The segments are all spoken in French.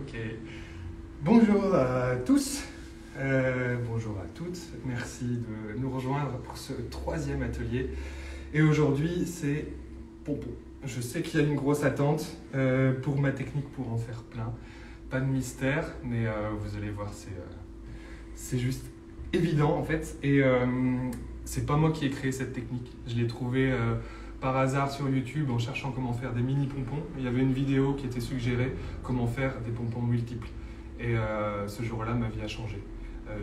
Ok. Bonjour à tous, bonjour à toutes. Merci de nous rejoindre pour ce troisième atelier. Et aujourd'hui, c'est pompon. Je sais qu'il y a une grosse attente pour ma technique pour en faire plein. Pas de mystère, mais vous allez voir, c'est juste évident en fait. Et c'est pas moi qui ai créé cette technique. Je l'ai trouvée par hasard sur YouTube en cherchant comment faire des mini pompons. Il y avait une vidéo qui était suggérée, comment faire des pompons multiples. Et ce jour-là, ma vie a changé.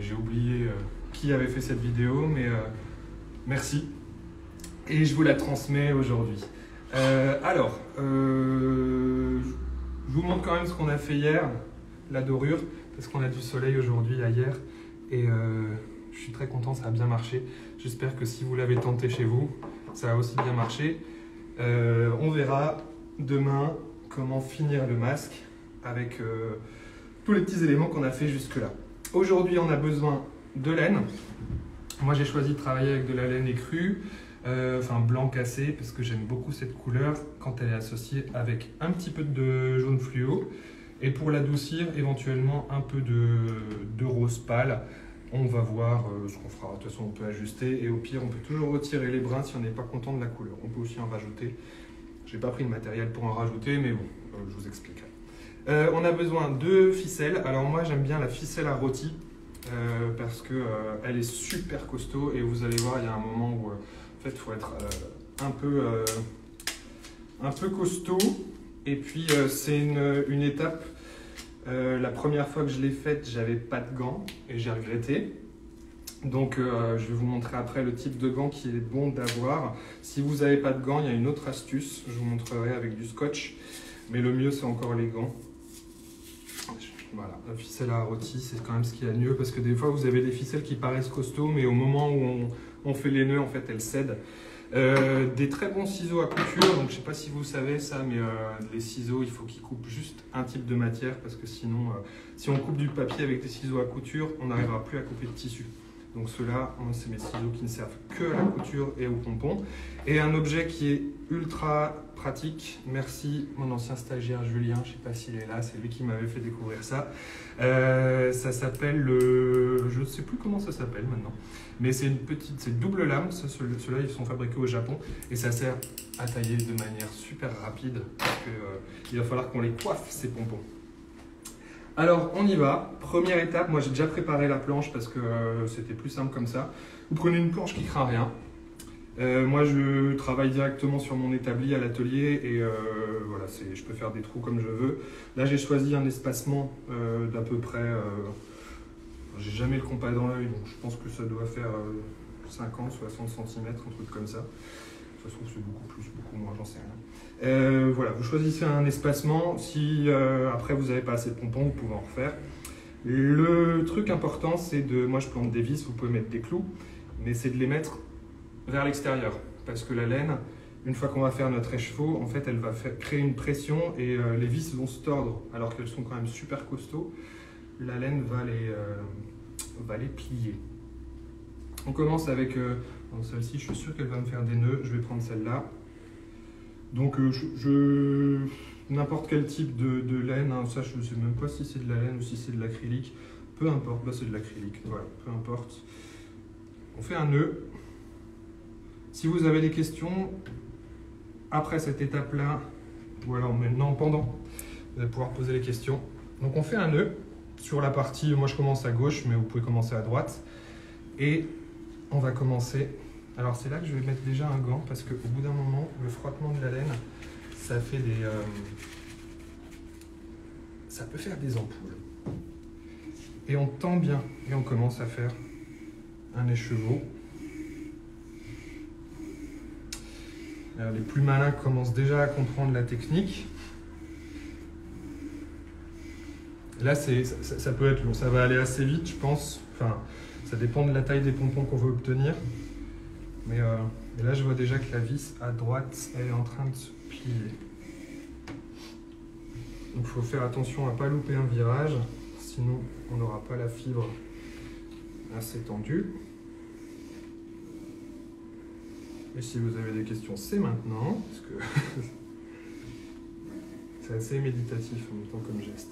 J'ai oublié qui avait fait cette vidéo, mais merci. Et je vous la transmets aujourd'hui. Je vous montre quand même ce qu'on a fait hier, la dorure, parce qu'on a du soleil aujourd'hui, à hier. Et je suis très content, ça a bien marché. J'espère que si vous l'avez tenté chez vous, ça a aussi bien marché. On verra demain comment finir le masque avec tous les petits éléments qu'on a fait jusque-là. Aujourd'hui, on a besoin de laine. Moi, j'ai choisi de travailler avec de la laine écrue, enfin blanc cassé, parce que j'aime beaucoup cette couleur quand elle est associée avec un petit peu de jaune fluo. Et pour l'adoucir, éventuellement un peu de rose pâle. On va voir ce qu'on fera. De toute façon, on peut ajuster. Et au pire, on peut toujours retirer les brins si on n'est pas content de la couleur. On peut aussi en rajouter. Je n'ai pas pris le matériel pour en rajouter, mais bon, je vous expliquerai. On a besoin de ficelles. Alors moi, j'aime bien la ficelle à rôti parce qu'elle est super costaud. Et vous allez voir, il y a un moment où en fait, il faut être un peu costaud. Et puis, c'est une étape. La première fois que je l'ai faite, j'avais pas de gants et j'ai regretté. Donc, je vais vous montrer après le type de gants qui est bon d'avoir. Si vous n'avez pas de gants, il y a une autre astuce. Je vous montrerai avec du scotch. Mais le mieux, c'est encore les gants. Voilà, la ficelle à rôti, c'est quand même ce qu'il y a de mieux parce que des fois, vous avez des ficelles qui paraissent costauds, mais au moment où on fait les nœuds, en fait, elles cèdent. Des très bons ciseaux à couture, donc je ne sais pas si vous savez ça, mais les ciseaux, il faut qu'ils coupent juste un type de matière parce que sinon, si on coupe du papier avec des ciseaux à couture, on n'arrivera plus à couper de tissu. Donc ceux-là, c'est mes ciseaux qui ne servent que à la couture et au pompon. Et un objet qui est ultra pratique, merci mon ancien stagiaire Julien, je ne sais pas s'il est là, c'est lui qui m'avait fait découvrir ça. Ça s'appelle je ne sais plus comment ça s'appelle maintenant, mais c'est c'est double lame, ceux-là ils sont fabriqués au Japon et ça sert à tailler de manière super rapide parce qu'il va falloir qu'on les coiffe ces pompons. Alors on y va, première étape, moi j'ai déjà préparé la planche parce que c'était plus simple comme ça. Vous prenez une planche qui craint rien. Moi je travaille directement sur mon établi à l'atelier et voilà, je peux faire des trous comme je veux. Là j'ai choisi un espacement d'à peu près, j'ai jamais le compas dans l'œil donc je pense que ça doit faire 50, 60 cm, un truc comme ça. De toute façon c'est beaucoup plus, beaucoup moins, j'en sais rien. Voilà, vous choisissez un espacement. Si après vous n'avez pas assez de pompons, vous pouvez en refaire. Le truc important, c'est moi je plante des vis, vous pouvez mettre des clous, mais c'est de les mettre vers l'extérieur. Parce que la laine, une fois qu'on va faire notre écheveau, en fait elle va créer une pression et les vis vont se tordre, alors qu'elles sont quand même super costauds. La laine va les plier. On commence avec celle-ci, je suis sûr qu'elle va me faire des nœuds, je vais prendre celle-là. Donc n'importe quel type de laine, hein, ça je ne sais même pas si c'est de la laine ou si c'est de l'acrylique, peu importe, bah, c'est de l'acrylique, voilà, peu importe. On fait un nœud. Si vous avez des questions, après cette étape-là, ou alors maintenant pendant, vous allez pouvoir poser les questions. Donc on fait un nœud sur la partie, moi je commence à gauche, mais vous pouvez commencer à droite. Et on va commencer. Alors c'est là que je vais mettre déjà un gant parce qu'au bout d'un moment, le frottement de la laine, ça fait ça peut faire des ampoules. Et on tend bien et on commence à faire un écheveau. Alors, les plus malins commencent déjà à comprendre la technique. Là, ça peut être long, ça va aller assez vite, je pense. Enfin, ça dépend de la taille des pompons qu'on veut obtenir. Mais là, je vois déjà que la vis à droite, elle est en train de se plier. Donc, il faut faire attention à ne pas louper un virage, sinon on n'aura pas la fibre assez tendue. Et si vous avez des questions, c'est maintenant, parce que c'est assez méditatif en même temps comme geste.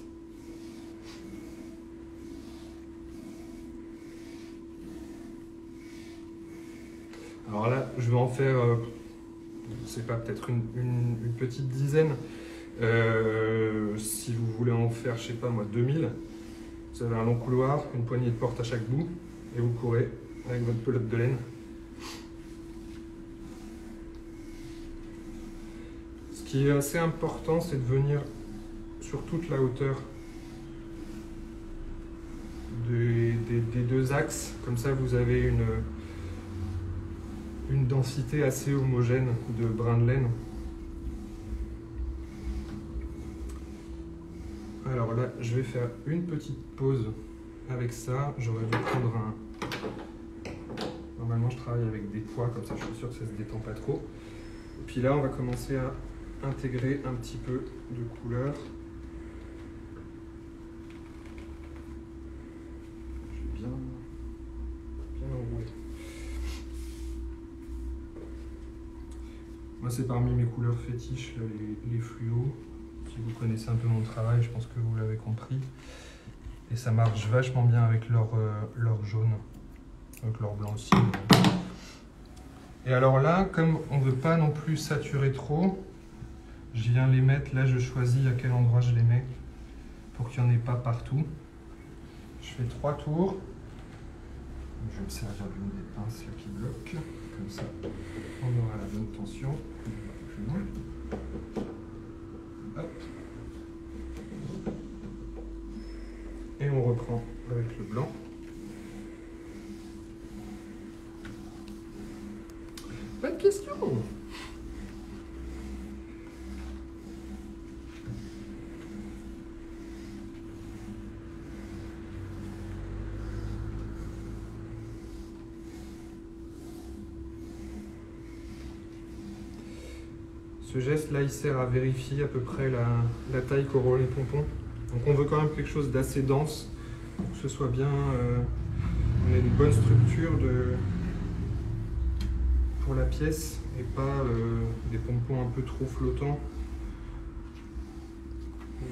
Alors là, je vais en faire, je ne sais pas, peut-être une petite dizaine. Si vous voulez en faire, je sais pas moi, 2000, vous avez un long couloir, une poignée de porte à chaque bout, et vous courez avec votre pelote de laine. Ce qui est assez important, c'est de venir sur toute la hauteur des deux axes. Comme ça, vous avez une densité assez homogène de brins de laine. Alors là, je vais faire une petite pause avec ça. J'aurais dû prendre un... Normalement, je travaille avec des poids, comme ça je suis sûr que ça ne se détend pas trop. Et puis là, on va commencer à intégrer un petit peu de couleur. Je vais bien enrouler. Moi, c'est parmi mes couleurs fétiches, là, les fluos. Si vous connaissez un peu mon travail, je pense que vous l'avez compris. Et ça marche vachement bien avec leur jaune, avec leur blanc aussi. Et alors là, comme on ne veut pas non plus saturer trop, je viens les mettre, là je choisis à quel endroit je les mets pour qu'il n'y en ait pas partout. Je fais 3 tours. Je vais me servir d'une des pinces là, qui bloque, comme ça on aura la bonne tension. Hop. Et on reprend avec le blanc. Pas de question. Ce geste-là, il sert à vérifier à peu près la taille qu'auront les pompons. Donc on veut quand même quelque chose d'assez dense, pour que ce soit bien, on ait une bonne structure pour la pièce et pas des pompons un peu trop flottants.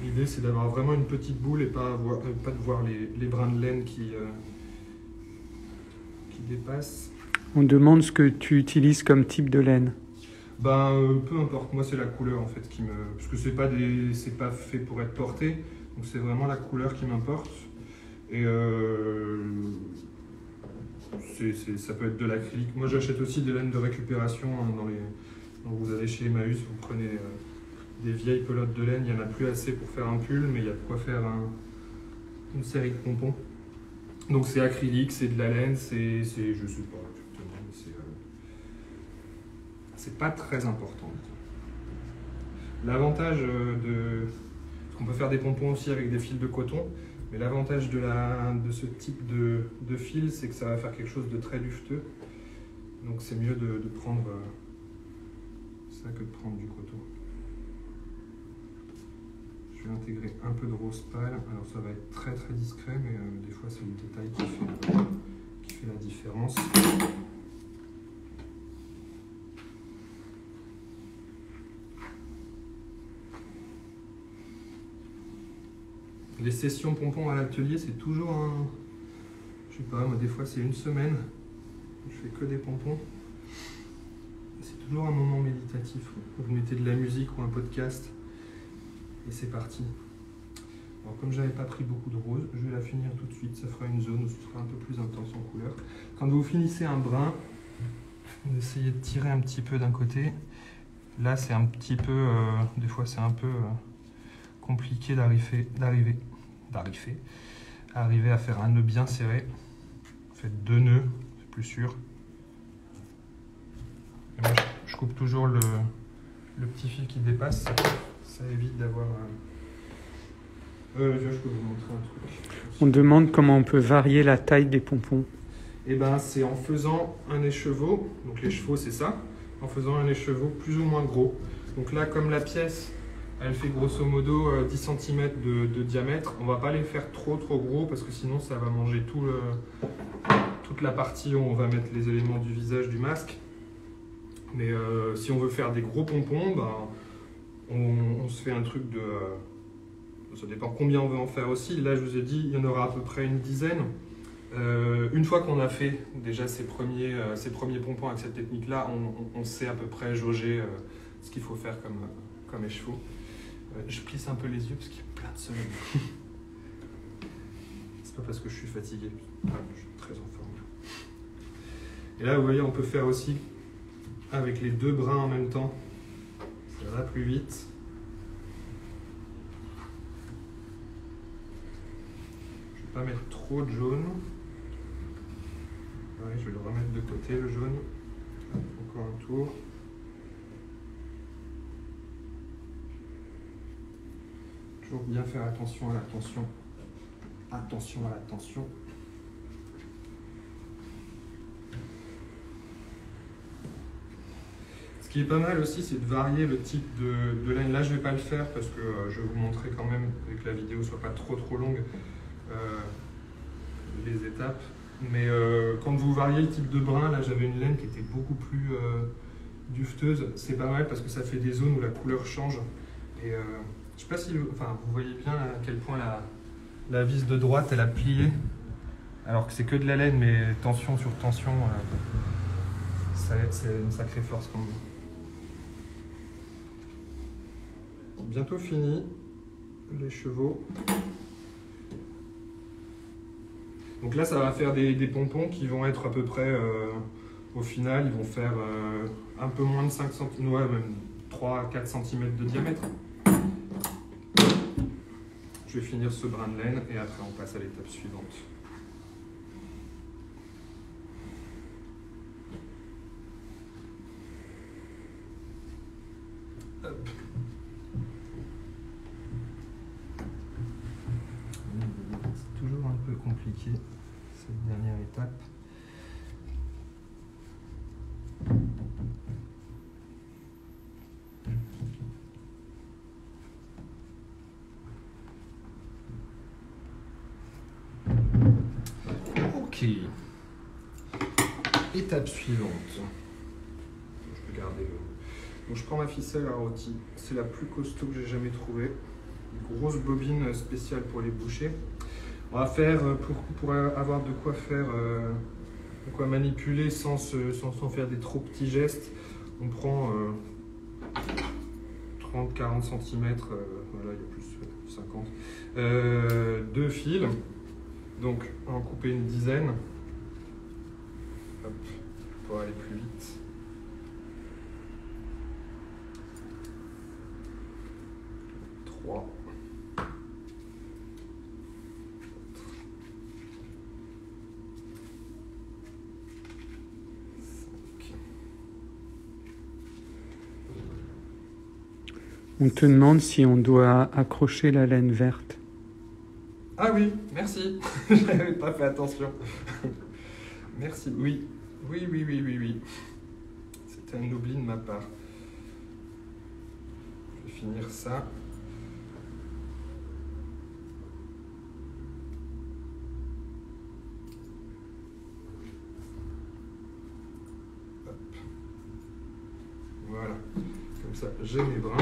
L'idée c'est d'avoir vraiment une petite boule et pas de voir les brins de laine qui dépassent. On demande ce que tu utilises comme type de laine. Ben, peu importe, moi c'est la couleur en fait qui me... Parce que c'est pas fait pour être porté, donc c'est vraiment la couleur qui m'importe. Et ça peut être de l'acrylique. Moi j'achète aussi des laines de récupération hein, donc vous allez chez Emmaüs, vous prenez des vieilles pelotes de laine, il n'y en a plus assez pour faire un pull, mais il y a de quoi faire une série de pompons. Donc c'est acrylique, c'est de la laine, c'est je sais pas exactement, mais c'est pas très important. L'avantage on peut faire des pompons aussi avec des fils de coton, mais l'avantage de ce type de fil, c'est que ça va faire quelque chose de très duveteux. Donc c'est mieux de prendre ça que de prendre du coton. Je vais intégrer un peu de rose pâle. Alors ça va être très très discret, mais des fois c'est le détail qui fait la différence. Les sessions pompons à l'atelier, c'est toujours je sais pas, moi des fois c'est une semaine, je fais que des pompons. C'est toujours un moment méditatif. Vous mettez de la musique ou un podcast et c'est parti. Alors comme j'avais pas pris beaucoup de rose, je vais la finir tout de suite, ça fera une zone où ce sera un peu plus intense en couleur. Quand vous finissez un brin, vous essayez de tirer un petit peu d'un côté. Là c'est un petit peu, des fois c'est un peu compliqué d'arriver à faire un nœud bien serré. Faites 2 nœuds, c'est plus sûr. Et moi, je coupe toujours le petit fil qui dépasse, ça évite d'avoir je peux vous montrer un truc. On demande comment on peut varier la taille des pompons. Et ben c'est en faisant un écheveau, donc l'écheveau c'est ça, en faisant un écheveau plus ou moins gros. Donc là comme la pièce elle fait grosso modo 10 cm de diamètre. On ne va pas les faire trop gros parce que sinon ça va manger toute la partie où on va mettre les éléments du visage du masque. Mais si on veut faire des gros pompons, ben, on se fait un truc de... ça dépend combien on veut en faire aussi. Là je vous ai dit, il y en aura à peu près une dizaine. Une fois qu'on a fait déjà ces premiers pompons avec cette technique-là, on sait à peu près jauger ce qu'il faut faire comme écheveau. Je plisse un peu les yeux parce qu'il y a plein de soleil. C'est pas parce que je suis fatigué, je suis très en forme. Et là, vous voyez, on peut faire aussi avec les deux brins en même temps. Ça va plus vite. Je vais pas mettre trop de jaune. Ouais, je vais le remettre de côté, le jaune. Encore un tour. Toujours bien faire attention à la tension. Attention à la tension. Ce qui est pas mal aussi, c'est de varier le type de laine. Là, je ne vais pas le faire parce que je vais vous montrer quand même, et que la vidéo ne soit pas trop longue, les étapes. Mais quand vous variez le type de brin, là j'avais une laine qui était beaucoup plus dufteuse. C'est pas mal parce que ça fait des zones où la couleur change. Et je sais pas si vous voyez bien à quel point la vis de droite elle a plié. Alors que c'est que de la laine, mais tension sur tension, c'est une sacrée force quand même. Bientôt fini, les chevaux. Donc là, ça va faire des pompons qui vont être à peu près, au final, ils vont faire un peu moins de 5 cm, ouais, même 3-4 cm de diamètre. Je vais finir ce brin de laine et après on passe à l'étape suivante. Hop. C'est toujours un peu compliqué cette dernière étape. Ok. Étape suivante. Je peux garder le... Donc je prends ma ficelle à rôti. C'est la plus costaud que j'ai jamais trouvée. Une grosse bobine spéciale pour les bouchers. On va faire, pour avoir de quoi faire, de quoi manipuler sans faire des trop petits gestes, on prend 30-40 cm, voilà, il y a plus 50, deux fils, donc on va en couper une dizaine, hop, pour aller plus vite. Trois. On te demande si on doit accrocher la laine verte. Ah oui, merci. Je n'avais pas fait attention. Merci. Oui. Oui. C'était un oubli de ma part. Je vais finir ça. Hop. Voilà. Comme ça, j'ai mes brins.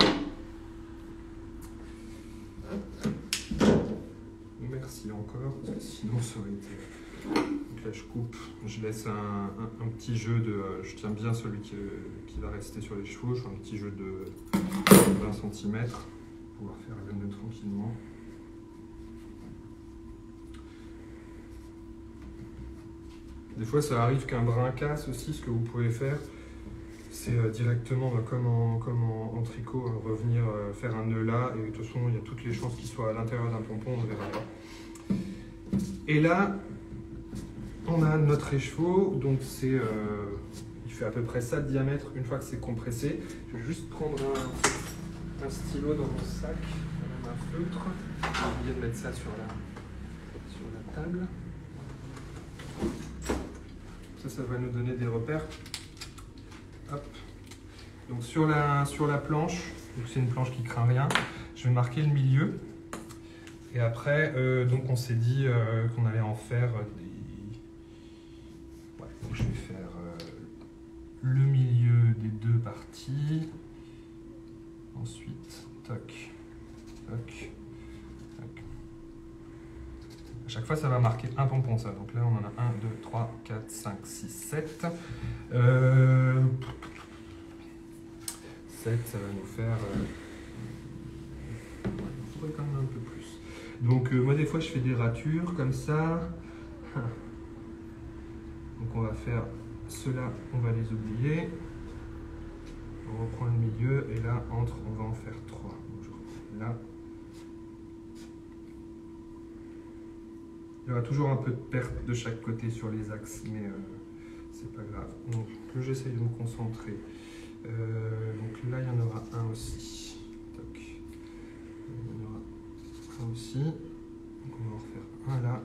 Merci encore, parce que sinon ça aurait été... Donc là je coupe, je laisse un petit jeu de... Je tiens bien celui qui va rester sur les chevaux, je fais un petit jeu de 20 cm pour pouvoir faire le nœud tranquillement. Des fois ça arrive qu'un brin casse aussi, ce que vous pouvez faire, c'est directement comme en tricot, revenir faire un nœud là, et de toute façon il y a toutes les chances qu'il soit à l'intérieur d'un pompon, on ne verra pas. Et là, on a notre écheveau, donc il fait à peu près ça de diamètre une fois que c'est compressé. Je vais juste prendre un stylo dans mon sac, un feutre. J'ai oublié de mettre ça sur la table. Ça va nous donner des repères. Hop. Donc sur la planche, c'est une planche qui craint rien, je vais marquer le milieu. Et après, donc on s'est dit qu'on allait en faire des... Ouais, donc je vais faire le milieu des deux parties. Ensuite, toc, toc, toc. À chaque fois, ça va marquer un pompon, ça. Donc là, on en a 1, 2, 3, 4, 5, 6, 7. 7, ça va nous faire... il faudrait quand même un peu plus. Donc moi, des fois, je fais des ratures comme ça. Donc on va faire ceux-là, on va les oublier. On reprend le milieu et là, entre, on va en faire 3. Donc je reprends là. Il y aura toujours un peu de perte de chaque côté sur les axes, mais c'est pas grave. Donc que j'essaye de me concentrer. Donc là, il y en aura un aussi. Toc. Il y en aura un aussi. Donc on va en refaire un là.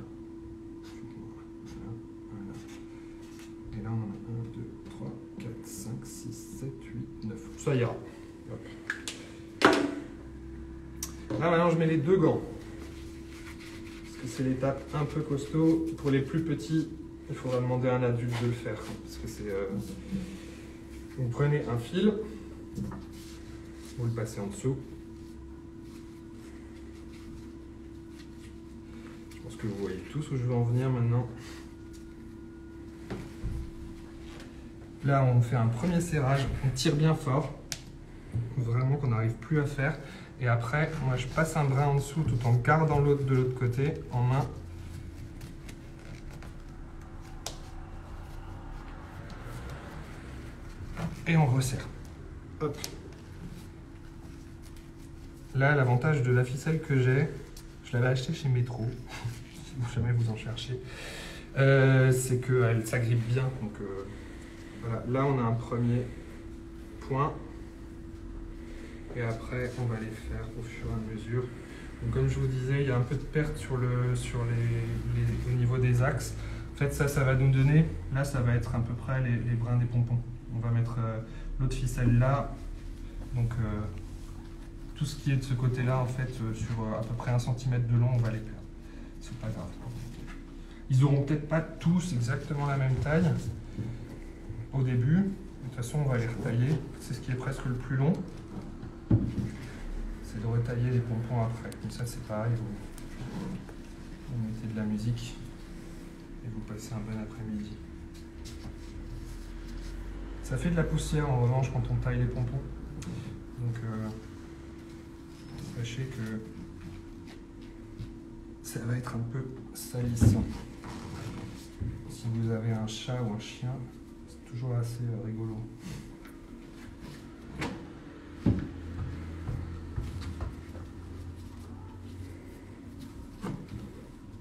Et là, on en a 1, 2, 3, 4, 5, 6, 7, 8, 9. Ça ira. Hop. Là, maintenant, je mets les 2 gants. Parce que c'est l'étape un peu costaud. Pour les plus petits, il faudra demander à un adulte de le faire. Parce que c'est... Vous prenez un fil, vous le passez en dessous. Je pense que vous voyez tous où je veux en venir maintenant. Là, on fait un premier serrage, on tire bien fort, vraiment qu'on n'arrive plus à faire. Et après, moi, je passe un brin en dessous tout en gardant l'autre de l'autre côté en main. Et on resserre. Hop. Là, l'avantage de la ficelle que j'ai, je l'avais acheté chez Metro, si jamais vous en cherchez, c'est que ça grippe bien. Donc, voilà. Là, on a un premier point. Et après, on va les faire au fur et à mesure. Donc, comme je vous disais, il y a un peu de perte au niveau des axes. En fait, ça va nous donner, là, ça va être à peu près les brins des pompons. On va mettre l'autre ficelle là. Donc, tout ce qui est de ce côté-là, en fait, sur à peu près 1 cm de long, on va les perdre. C'est pas grave. Ils n'auront peut-être pas tous exactement la même taille au début. De toute façon, on va les retailler. C'est ce qui est presque le plus long. C'est de retailler les pompons après. Comme ça, c'est pareil. Vous mettez de la musique et vous passez un bon après-midi. Ça fait de la poussière en revanche quand on taille les pompons. Donc sachez que ça va être un peu salissant. Si vous avez un chat ou un chien, c'est toujours assez rigolo.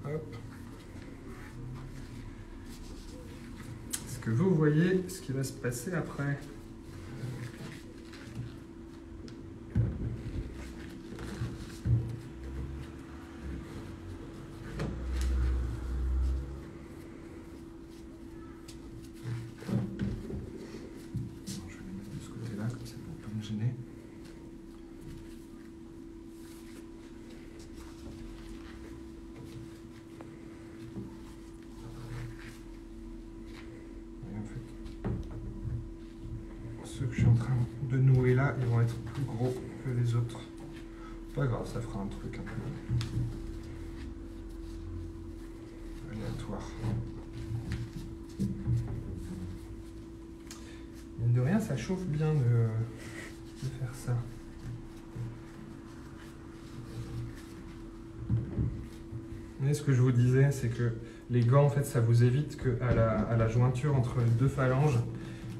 Hop. Est-ce que vous voyez ce qui va se passer après? Ceux que je suis en train de nouer là, ils vont être plus gros que les autres. Pas grave, ça fera un truc un peu aléatoire. Mine de rien, ça chauffe bien de faire ça. Mais ce que je vous disais, c'est que les gants, en fait, ça vous évite qu'à la jointure entre les 2 phalanges,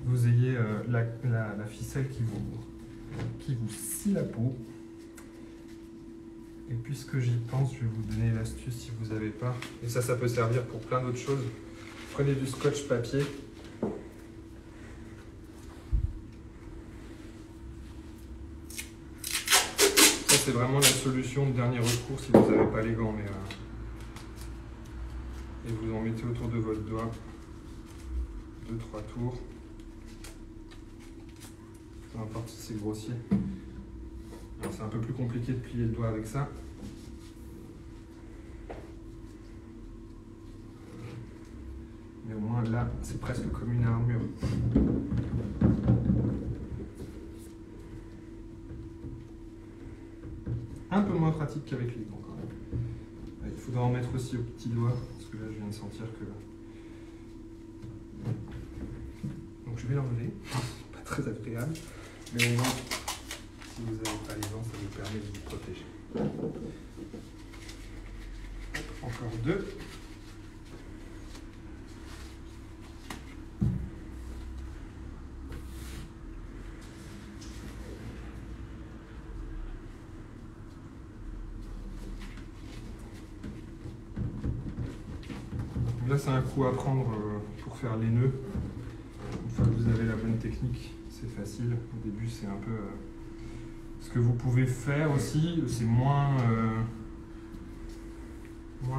vous ayez la ficelle qui vous scie la peau. Et puisque j'y pense, je vais vous donner l'astuce si vous n'avez pas. Et ça peut servir pour plein d'autres choses. Prenez du scotch papier. Ça, c'est vraiment la solution de dernier recours si vous n'avez pas les gants. Et vous en mettez autour de votre doigt. 2-3 tours. Peu importe si c'est grossier. C'est un peu plus compliqué de plier le doigt avec ça. Mais au moins là, c'est presque comme une armure. Un peu moins pratique qu'avec les gants quand même. Il faudra en mettre aussi au petit doigt, parce que là je viens de sentir que... Donc je vais l'enlever, pas très agréable, mais au moins, si vous n'avez pas les dents, ça vous permet de vous protéger. Encore deux. Là, c'est un coup à prendre pour faire les nœuds. Une fois que vous avez la bonne technique, c'est facile. Au début, c'est un peu... Ce que vous pouvez faire aussi, c'est moins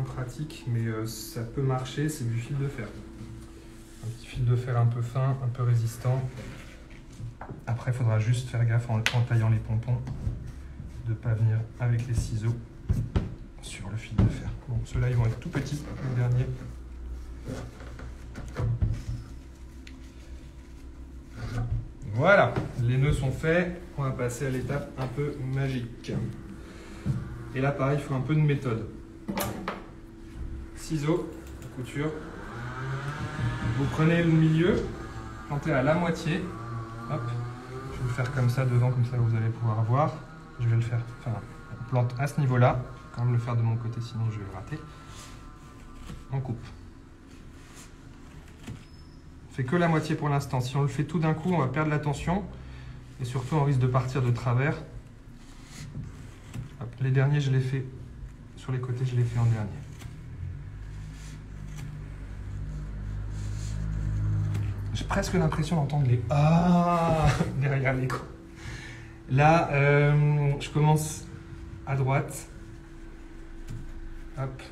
pratique, mais ça peut marcher, c'est du fil de fer. Un petit fil de fer un peu fin, un peu résistant. Après, il faudra juste faire gaffe en taillant les pompons, de ne pas venir avec les ciseaux sur le fil de fer. Bon, ceux-là, ils vont être tout petits, les derniers. Voilà, les nœuds sont faits, on va passer à l'étape un peu magique. Et là pareil, il faut un peu de méthode. Ciseaux, couture. Vous prenez le milieu, plantez à la moitié. Hop, je vais le faire comme ça devant, comme ça vous allez pouvoir voir. Je vais le faire, enfin, on plante à ce niveau-là. Quand même le faire de mon côté, sinon je vais le rater. On coupe. On fait que la moitié pour l'instant. Si on le fait tout d'un coup, on va perdre la tension et surtout on risque de partir de travers. Hop, les derniers, je les fais sur les côtés, je les fais en dernier. J'ai presque l'impression d'entendre les ah derrière l'écran. Là, je commence à droite. Hop.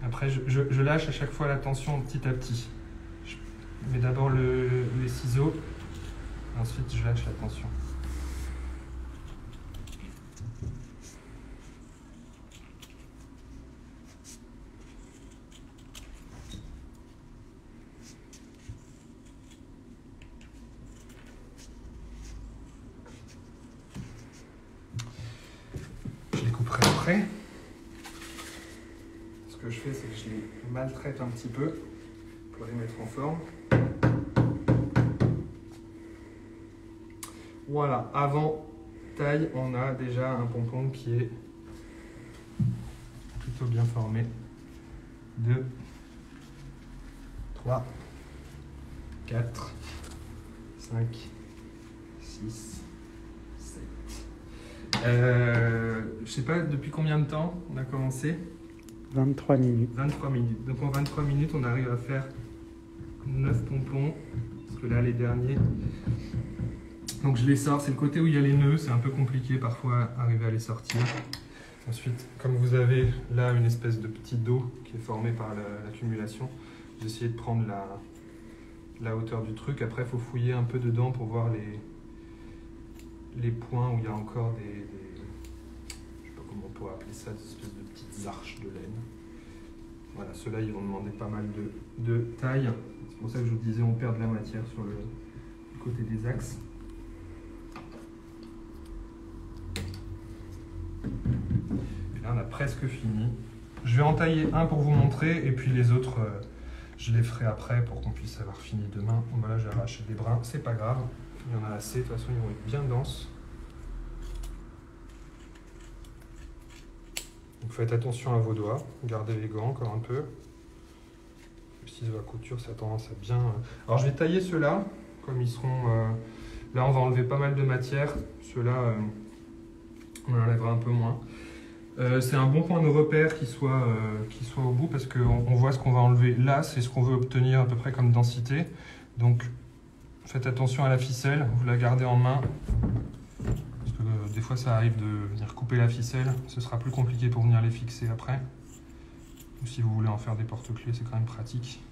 Après, je lâche à chaque fois la tension petit à petit. Je mets d'abord les ciseaux, ensuite je lâche la tension. Je les couperai après. Ce que je fais, c'est que je les maltraite un petit peu pour les mettre en forme. Voilà, avant taille, on a déjà un pompon qui est plutôt bien formé. 2, 3, 4, 5, 6, 7. Je sais pas depuis combien de temps on a commencé. 23 minutes. 23 minutes. Donc en 23 minutes, on arrive à faire 9 pompons. Parce que là, les derniers... Donc je les sors. C'est le côté où il y a les nœuds. C'est un peu compliqué parfois arriver à les sortir. Ensuite, comme vous avez là une espèce de petit dos qui est formé par l'accumulation, j'ai essayé de prendre la hauteur du truc. Après, il faut fouiller un peu dedans pour voir les points où il y a encore des je sais pas comment on pourrait appeler ça, des espèces de petites arches de laine. Voilà, ceux-là, ils vont demander pas mal de taille. C'est pour ça que je vous disais, on perd de la matière sur le côté des axes. Et là, on a presque fini. Je vais en tailler un pour vous montrer, et puis les autres, je les ferai après pour qu'on puisse avoir fini demain. Voilà, j'ai arraché des brins, c'est pas grave. Il y en a assez, de toute façon, ils vont être bien denses. Donc faites attention à vos doigts, gardez les gants encore un peu. Le ciseau à couture, ça a tendance à bien... Alors je vais tailler ceux-là, comme ils seront... Là on va enlever pas mal de matière, ceux-là on en enlèvera un peu moins. C'est un bon point de repère qui soit au bout, parce qu'on voit ce qu'on va enlever là, c'est ce qu'on veut obtenir à peu près comme densité. Donc faites attention à la ficelle, vous la gardez en main. Des fois, ça arrive de venir couper la ficelle. Ce sera plus compliqué pour venir les fixer après. Ou si vous voulez en faire des porte-clés, c'est quand même pratique.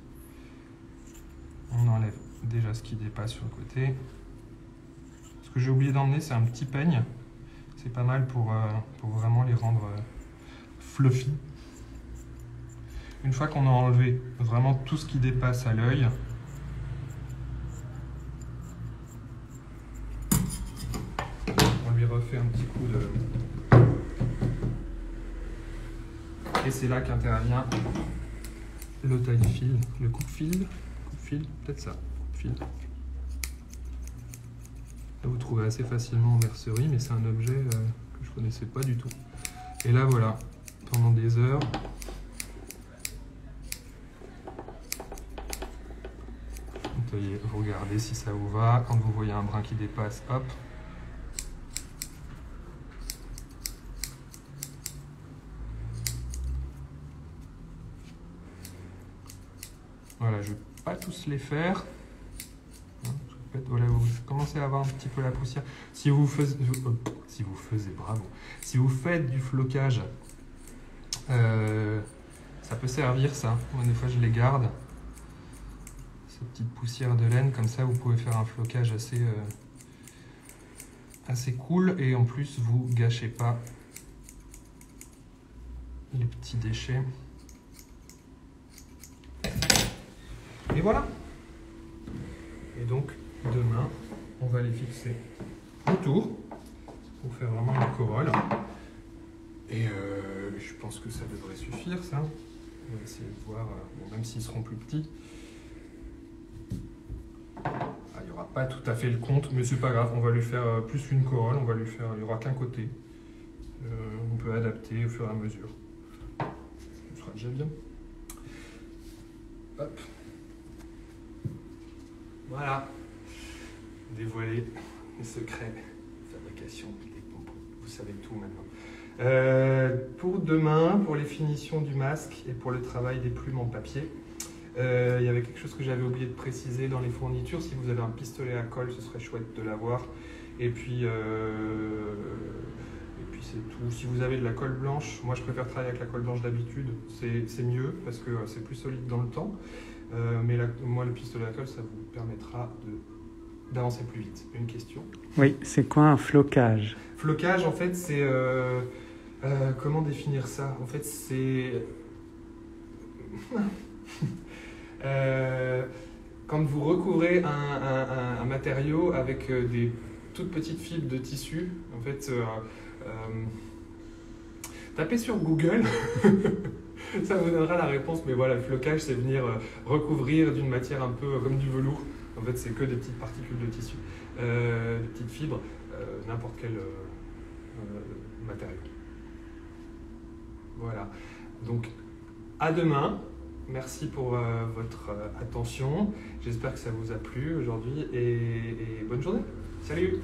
On enlève déjà ce qui dépasse sur le côté. Ce que j'ai oublié d'emmener, c'est un petit peigne. C'est pas mal pour vraiment les rendre fluffy. Une fois qu'on a enlevé vraiment tout ce qui dépasse à l'œil, refait un petit coup Et c'est là qu'intervient le taille-fil, le coupe-fil, peut-être ça, coupe-fil. Là, vous trouvez assez facilement en mercerie, mais c'est un objet que je connaissais pas du tout. Et là, voilà, pendant des heures, vous regardez si ça vous va. Quand vous voyez un brin qui dépasse, hop. Voilà, je ne vais pas tous les faire. Voilà, vous commencez à avoir un petit peu la poussière. Si vous faites du flocage, ça peut servir ça. Moi, des fois, je les garde. Ces petites poussières de laine, comme ça, vous pouvez faire un flocage assez cool. Et en plus, vous gâchez pas les petits déchets. Et voilà. Et donc, demain, on va les fixer autour pour faire vraiment une corolle. Et je pense que ça devrait suffire, ça. On va essayer de voir, bon, même s'ils seront plus petits. Il n'y aura pas tout à fait le compte, mais c'est pas grave. On va lui faire plus qu'une corolle. On va lui faire, il n'y aura qu'un côté. On peut adapter au fur et à mesure. Ce sera déjà bien. Hop. Voilà. Dévoiler les secrets de fabrication des pompons. Vous savez tout maintenant. Pour demain, pour les finitions du masque et pour le travail des plumes en papier, il y avait quelque chose que j'avais oublié de préciser dans les fournitures. Si vous avez un pistolet à colle, ce serait chouette de l'avoir. Et puis c'est tout. Si vous avez de la colle blanche, moi je préfère travailler avec la colle blanche d'habitude. C'est mieux parce que c'est plus solide dans le temps. Mais moi, le pistolet à colle, ça vous permettra d'avancer plus vite. Une question? Oui, c'est quoi un flocage? Flocage, en fait, c'est... comment définir ça? En fait, c'est... quand vous recouvrez un matériau avec des toutes petites fibres de tissu, en fait, tapez sur Google... Ça vous donnera la réponse, mais voilà, le flocage, c'est venir recouvrir d'une matière un peu comme du velours. En fait, c'est que des petites particules de tissu, des petites fibres, n'importe quel matériau. Voilà. Donc, à demain. Merci pour votre attention. J'espère que ça vous a plu aujourd'hui et bonne journée. Salut!